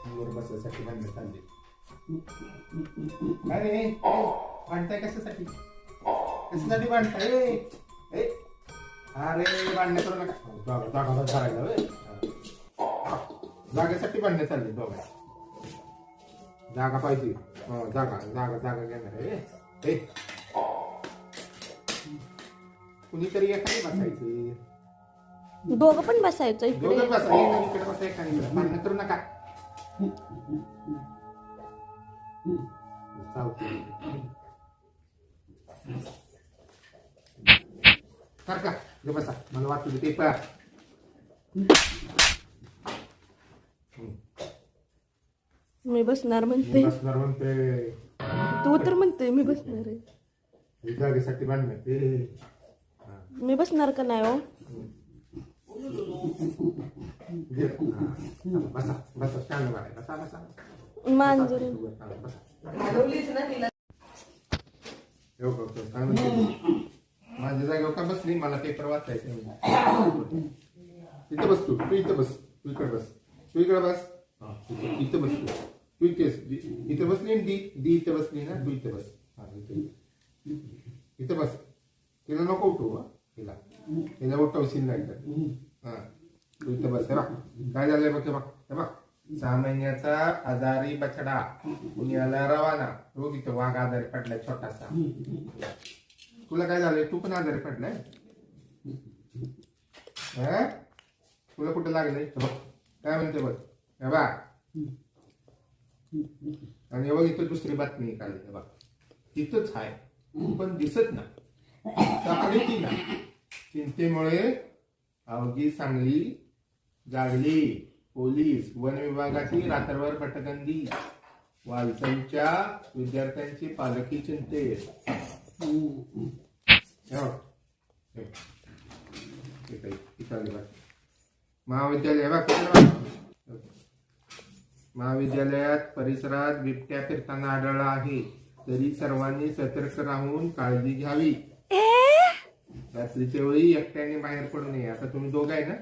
वर बसायसाठी भांडणं चालली. अरे भांडताय कशासाठी? कशासाठी भांडताय? अरे भांडणं करू नका. जागा धरायला जागेसाठी भांडणं चालली दोघा. जागा पाहिजे. जागा जागा जागा घेणार आहे. कुणीतरी एखादी बसायचे. दोघं पण बसायचं इकडे. दोघं बसा. इकडे बसा एखादी. भांडणं करू नका. का बसा. मला वाटतं ते पळा. मी बसणार म्हणते. बसणार म्हणते. तू तर म्हणते मी बसणार आहे. जागेसाठी भांडणं ते. मी बसणार का नाही हो? बसा बसा. स्टँड वर बसा बसा. मांजर माझ्या जागेवर का बसली? मला पेपर वाचायचं. इथं बस. तू इथं बस. तू इकडे बस. तू इकडे बस. इथं बस. तू इथं बसली ना. दी इथं बसली ना. तू इथं बस. इथं बस. तिला नको उठू. तिला उठवशील नाही तर. तू इथं बस. काय झालंय बघ. बघ 6 महिन्याचा आजारी बछडा पुण्याला रवाना. रोग इथं वाघ आजारी पडलाय छोटासा. तुला काय झालंय? तू पण आजारी पडलाय. तुला कुठं लागलंय? काय म्हणते बघ. बा आणि बघ इथं दुसरी बातमी काढली. बघ तिथंच आहे पण दिसत ना. ती ना चिंतेमुळे अवघी सांगली जागली. पोलीस वन विभागाची रात्रभर पटबंदी. वालसंच्या विद्यार्थ्यांची पालखी चिंतेत. महाविद्यालयात परिसरात बिबट्या फिरताना आढळला आहे. तरी सर्वांनी सतर्क राहून काळजी घ्यावी. रात्रीच्या वेळी एकट्याने बाहेर पडू नये. आता तुम्ही दोघं आहे ना.